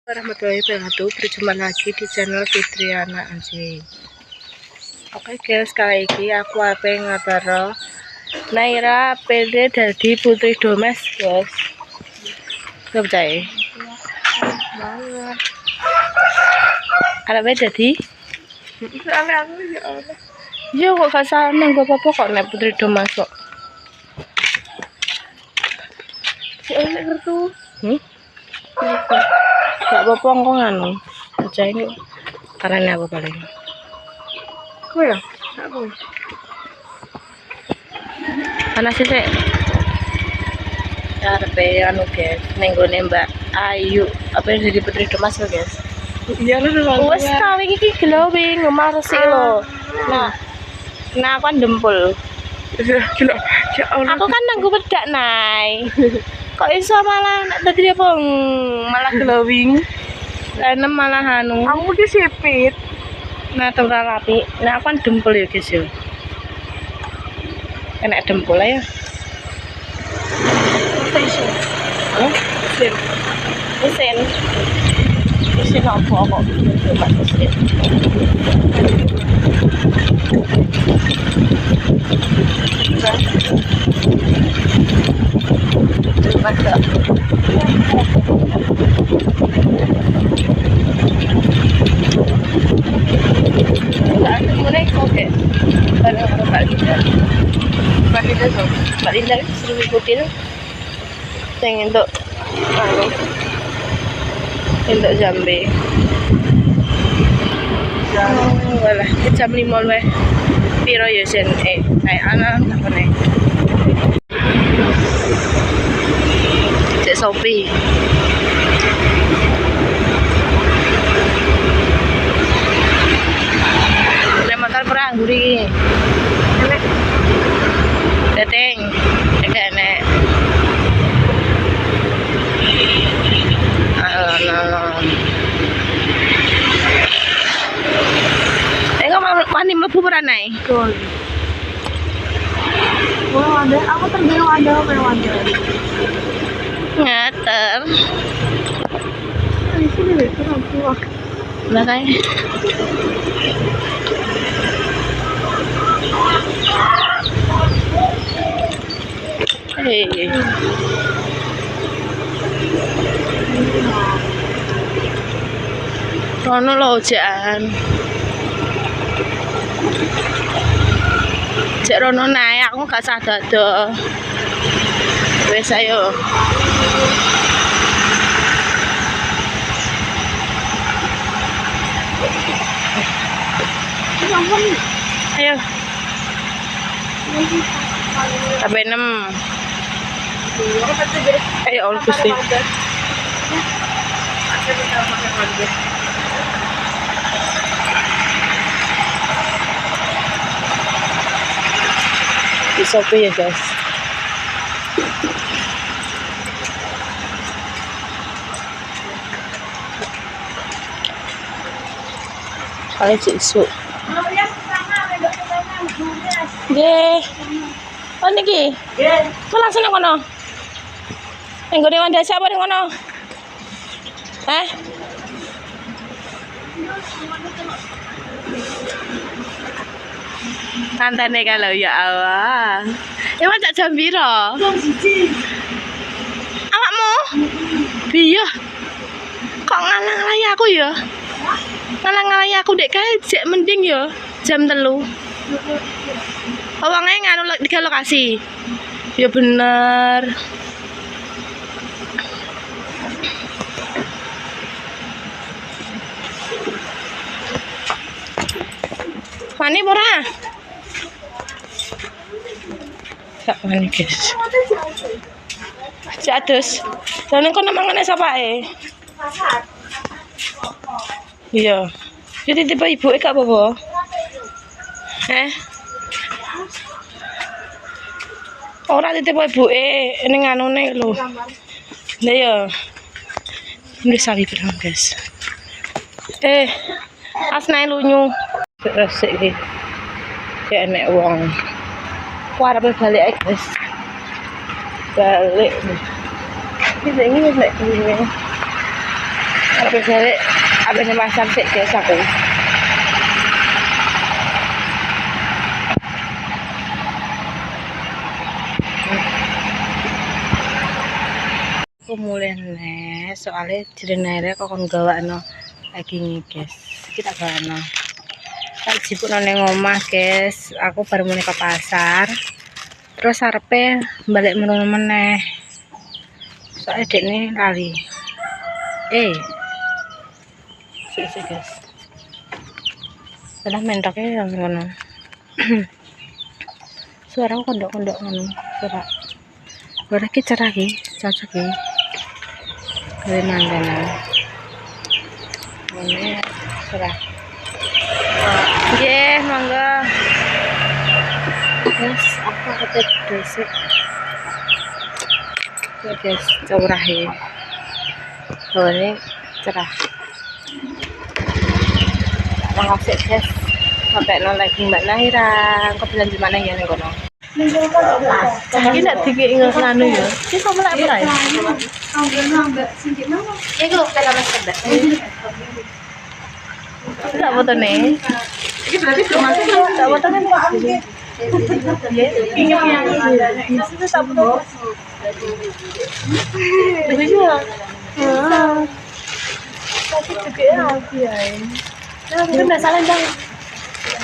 Warahmatullahi wabarakatuh. Berjumpa lagi di channel Fitriana Anjing. Oke guys, kali ini aku ape ngataro Naira PD dadi putri domes guys. Percaya banget. Ape dadi? Aku ya Allah. Yo kok gak seneng gue apa kok nek putri domes kok. Si enak kertu. Gak apa-apa kok nganu. Aja ini karena apa paling. Kok ya? Aku. Panas sih. Karepe anu guys, ning gone Mbak Ayu, apa yang jadi putri domas lo guys. Iya lho. Wes kawe iki glowing, marsi lo. Nah aku kan dempul. Aku kan nanggu bedak nai. Kok iso malah tadi apa malah glowing. Lanem malah anu. Aku ki sipit. Nah ora rapi. Nah aku kan dempul ya guys yo. Enak dempul ya. Mesin apa kok coba mesin Mbak Linda suruh ikutin yang untuk jambe. Walah, jam 5 weh. Piro ya sen kayak anak apa nih? Cek Sophie. Motor perang guri. Enek. Teteng. Enek. Wani mlebu ora nae? Betul. Ada, aku terbilang ada. Ngater. Di sini deh, aku. Makanya. Hei. Rono lo jan. Cek rono naik aku gak sadar do. Wes ayo. Ayo. Sampai 6. Ayo all Gusti. Di Shopee ya guys. Kali isu. Nggih. Oh niki. Nggih. Kok langsung nang kono? Ning gone Wanda siapa ning kono? Santane kalau ya Allah. Emang cak jam piro? Jam 1. Awakmu? Piye? Kok ngalang-alangi aku ya? Ngalang-alangi aku dek kae jek mending ya jam 3. Wonge nganu 3 lokasi. Ya bener. Wani ora? Sak wani guys. Jadus. Lan kono mangane sapake? Pasar. Iya. Jadi tipe ibuke gak apa-apa. Ora tipe ibuke ning anune lho. Lah ya. Ini sawi berang guys. Asnae lunyu. Resik iki. Kayak enek wong. Kuwi arep balik guys. Balik. Ini nek ini. Apa jare abene masak sik guys aku. Aku mulai nih soalnya jenenge kok kon gawakno lagi nih guys. Kita gawakno. Tak jipuk nang omah guys. Aku baru mulai ke pasar. Terus arepe balik merono meneh. Soalnya dekne lali. Sik guys. Salah mentoknya yang ngono. Suara kondok-kondok ngono. Suara. Suara ki cerah ki, cocok ki. Gawe manganan. Ini cerah. Nggih, monggo. Guys, aku ketet dhisik. Ya guys, cerah ya. Ini cerah. Makasih guys. Sampai lagi Mbak Naira. Kok bilang di mana ya nih kono? Iki nek dikeki ngono ya. Iki kok melak ora ya? Iki lho kala Mas Mbak. Tak fotone. Iki berarti belum masuk. Tak fotone. Ingat yang itu tak foto. Itu ya. Tapi juga rapi ya. Nah, kita udah salah bang.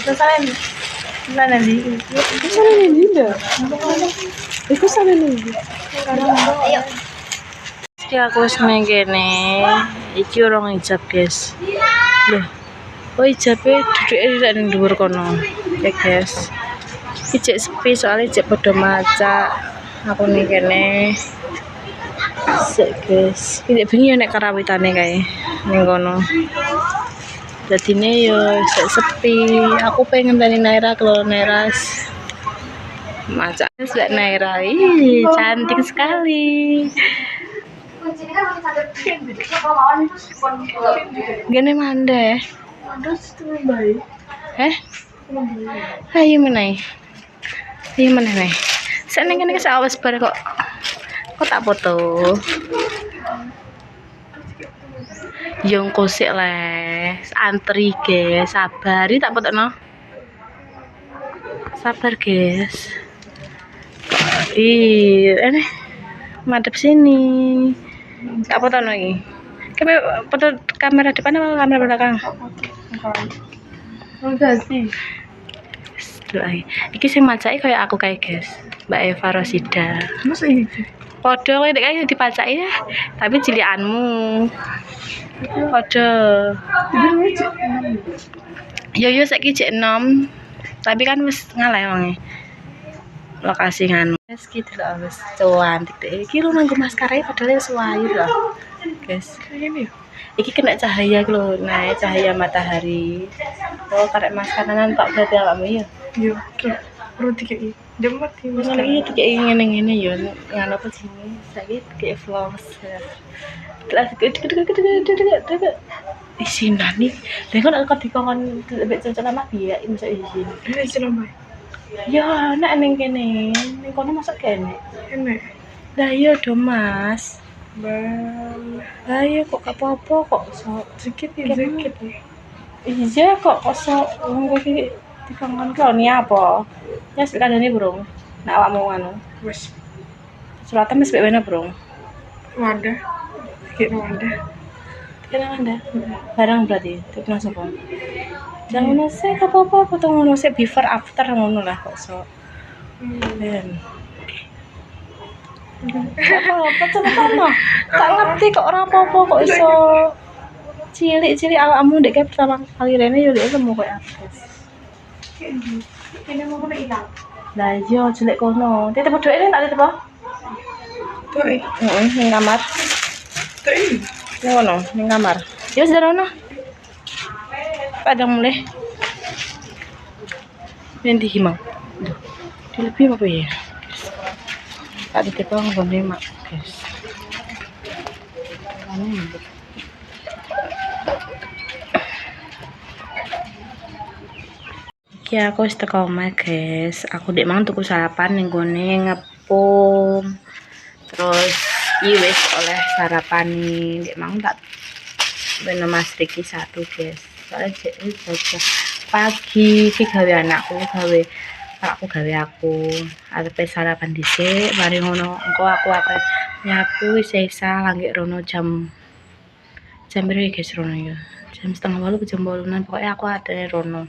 Udah salah. Mana nih? Itu salah nih dah. Itu salah nih. Ayo. Jadi aku seneng gini. Iki orang hijab guys. Loh. Oh hijabnya duduknya di dhuwur kono. Ya guys. Iki sepi soalnya cek padha maca. Aku nih kene. Sik guys. Iki bengi nek karawitane kae ning kono. Dadine yo sepi. Aku pengen tani Naira kalau Naira maca Mbak Naira. Ih, cantik sekali. Gini mande. Ayo menai. Ayo menai nih. Seneng kene awas bar kok. Kok tak foto. Yang kosik le, antri guys, sabar, tak potokno. Sabar guys. Ini madep sini. Tak potokno iki. Kayak foto kamera depan apa kamera belakang? Enggak sih. Iki sing macake kayak aku kayak guys, Mbak Eva Rosida. Masa iki? Padha kowe nek kaya dipacaki ya, tapi cilikanmu. Padha. Yo saiki jek 6. Tapi kan wis ngalah wonge. Lokasi nganu. Wis gitu lho wis cantik deh. Iki lho nanggo maskara padahal wis wayu lho. Guys, ini iki kena cahaya lho, nah cahaya matahari. Oh, karek maskaranan tak berarti awakmu ya. Yo, perlu dikeki. Demet iki. Ngene iki dikeki ngene-ngene yo. Ngono apa jenenge? Saiki dikeki vlogs. Kelas gede. Isinan nih. Lha kok nek dikon lebih cocok sama dia, iso izin. Izin apa? Ya, nek ning kene. Ning kono masuk kene. Kene. Lah iya do, Mas. Bang. Ayo kok apa-apa kok sedikit ya sedikit. Iya kok kosok nggo iki dikongkon kloni apa? Ya wis kandhane burung. Nek awakmu ngono. Wis. Selatan wis wene burung. Wadah. Iki wadah. Kira-kira barang berarti tukang sapa? Jangan ngono sih apa-apa foto ngono sih before after ngono lah kok sok. Apa ceritanya? Tak ngerti kok ora apa-apa kok iso cilik-cilik awakmu ndek pertama kali rene yo ndek ketemu koyo artis. Kene mau kena ilang. Lah iya cilik kono. Titip doe tak titip apa? Doe. Heeh, ning kamar. Doe. Ning kono, ning kamar. Ya wis darono. Padang mulai. Nanti himau. Lebih apa ya? Tak ditipang nggone mak, guys. Iki aku wis teko omah, guys. Aku ndek mang tuku sarapan ning gone ngepum. Terus iki wis oleh sarapan ndek mang tak bener Mas Riki satu guys. Soalnya jadi pagi iki gawe anakku gawe aku gawe aku arepe sarapan dhisik mari ngono engko aku akan nyapu sisa langit rono jam piro guys rono ya jam 7:30 jam 8 pokoknya aku ada rono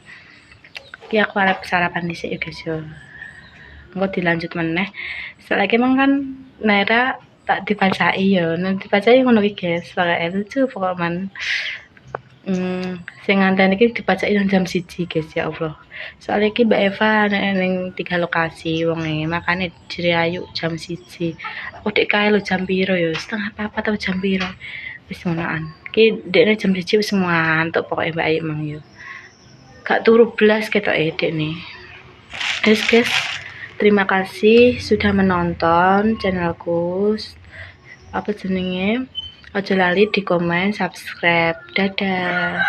iki aku arep sarapan dhisik ya guys ya engko dilanjut meneh selagi emang kan Naira tak dibacai ya nanti dibacai ngono iki guys pokoknya lucu pokoknya sing nganten iki dibacai jam 1 guys ya Allah soalnya iki Mbak Eva ning 3 lokasi wonge makane dirayu jam 1 aku dek kae lo jam piro ya 3:30 atau jam piro wis ngonoan iki dekne jam 1 wis ngantuk pokoknya Mbak Ayu mang yo gak turu blas ketoke dekne guys terima kasih sudah menonton channelku apa jenenge aja lali di komen subscribe dadah.